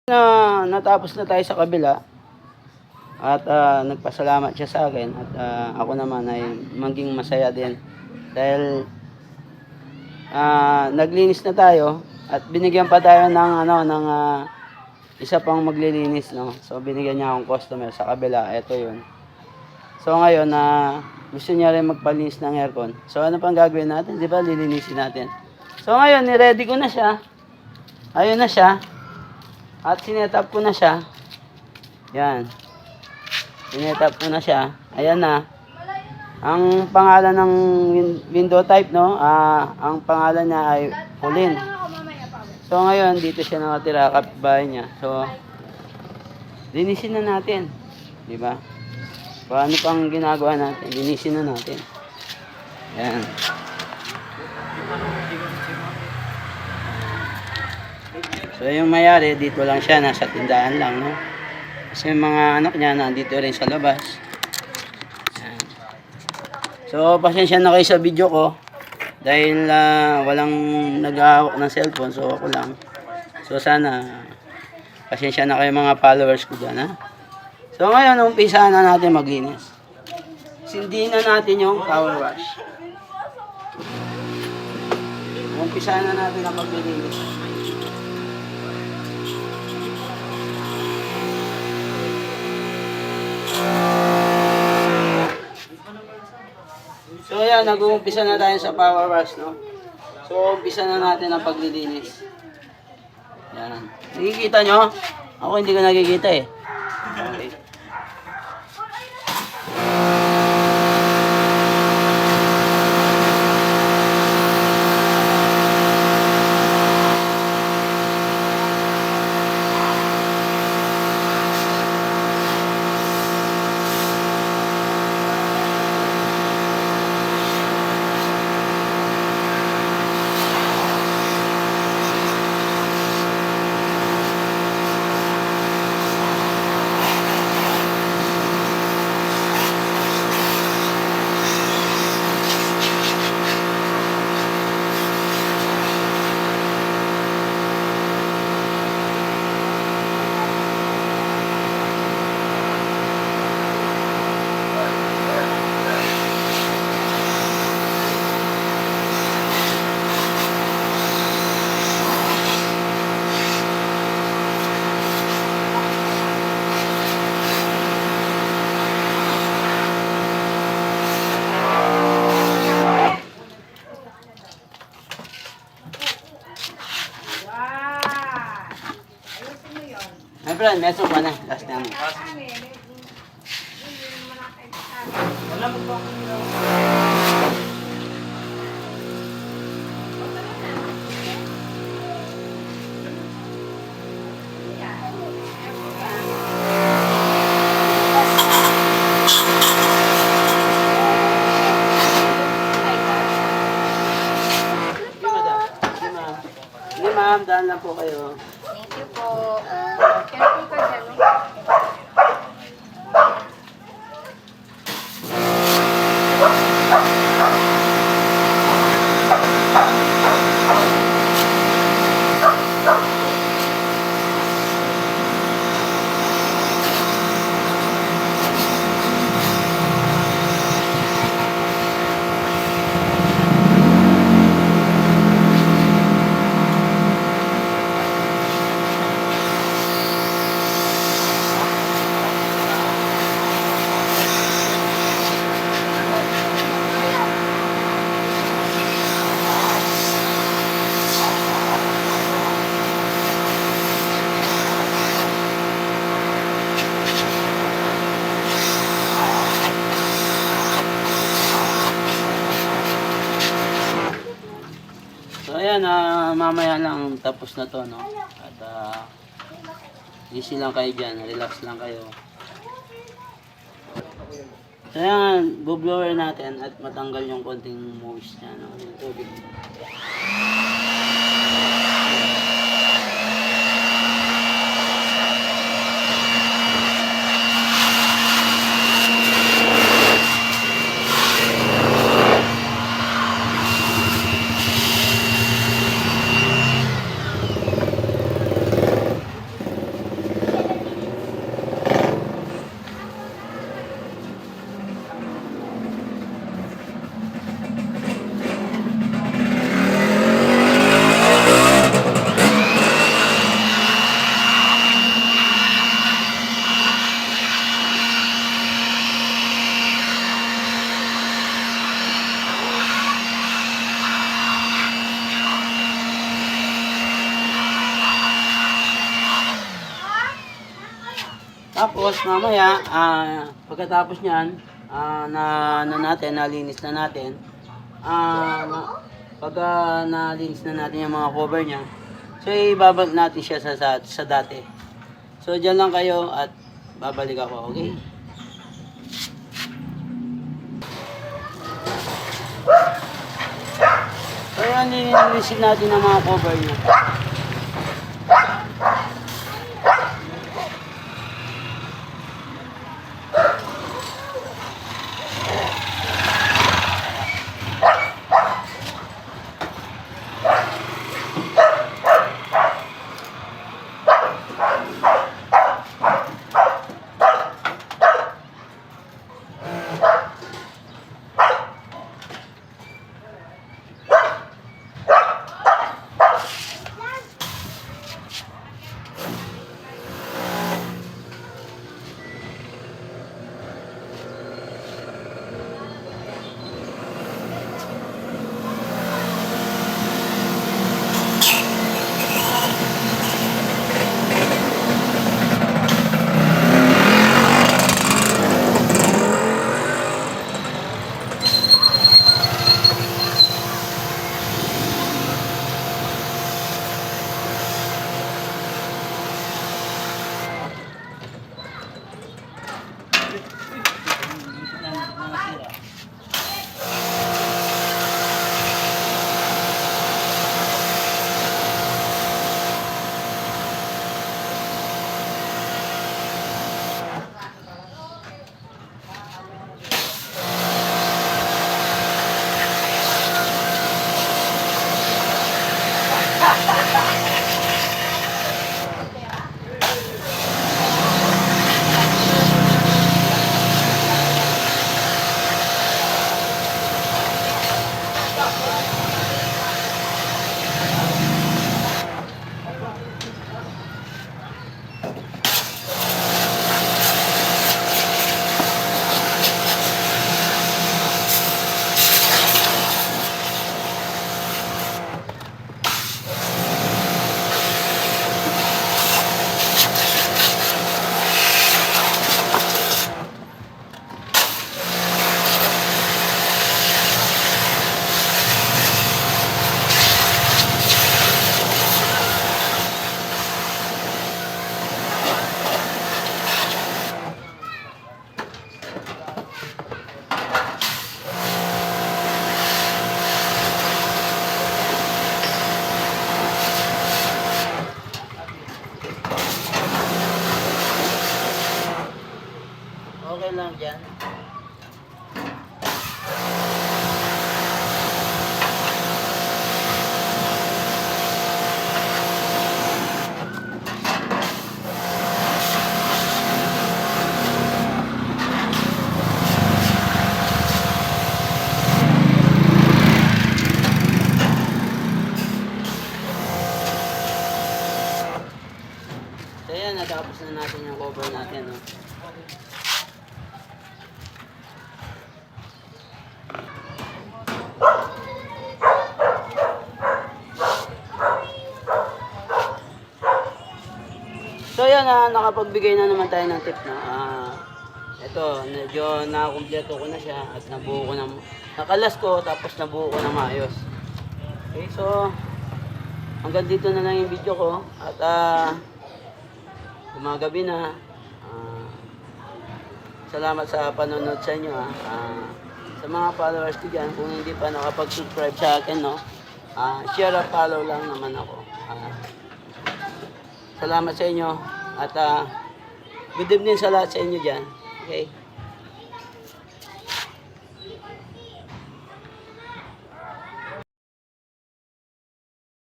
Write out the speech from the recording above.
Natapos na tayo sa kabila at nagpasalamat siya sa akin at ako naman ay maging masaya din dahil naglinis na tayo at binigyan pa tayo ng isa pang maglilinis, no. So binigyan niya akong customer sa kabila, ito 'yun. So ngayon gusto niya rin magpalinis ng aircon. So ano pang gagawin natin? 'Di ba, lilinisin natin. So ngayon ni-ready ko na siya. Ayun na siya. At sinet-up ko na siya. Yan. Sinet-up ko na siya. Ayan na. Ang pangalan ng window type, no? Ang pangalan niya ay Pauline. So ngayon, dito siya nakatira, kapitbahay niya. So, linisin na natin. Di ba? Paano pang ginagawa natin? Linisin na natin. Yan. So yung mayari dito lang siya, nasa tindahan lang, no? Kasi yung mga anak niya nandito rin sa labas. Yan. So pasensya na kayo sa video ko dahil walang nag-aawak ng cellphone, so ako lang. So sana pasensya na kayo mga followers ko dyan, ha? So ngayon umpisa na natin maglinis. Sindihin na natin yung power wash. Umpisa na natin ang paglilinis. So yan, nag-uumpisa na tayo sa power wash, no? So umpisa na natin ang paglilinis. Yan. Nakikita nyo? Ako hindi ko nakikita eh. Okay. My friend, meso pa na. Last time. Sige ma'am, daan lang po kayo. Thank you po. Careful ka dyan, no? So ayan, mamaya lang tapos na to, no? At easy lang kayo dyan, relax lang kayo. So ayan, bublower natin at matanggal yung konting moist niya, no? Yung tubig. Tapos mamaya, pagkatapos niyan, nalinis na natin, pag nalinis na natin yung mga cover niya, so ibabalik natin siya sa dati. So dyan lang kayo at babalik ako, okay? So yan, nilinisin natin ang mga cover niya. Okay lang dyan. So yan, natapos na natin yung cover natin. No? So yan, nakapagbigay na naman tayo ng tip na ito, medyo nakakumpleto ko na siya at nabuo ko na, nakalas ko tapos nabuo ko na maayos. Okay, so hanggang dito na lang yung video ko at gumagabi na. Salamat sa panonood sa inyo. Sa mga followers ko dyan, kung hindi pa nakapag-subscribe sa akin, no, share at follow lang naman ako. Salamat sa inyo at good evening sa lahat sa inyo dyan. Okay?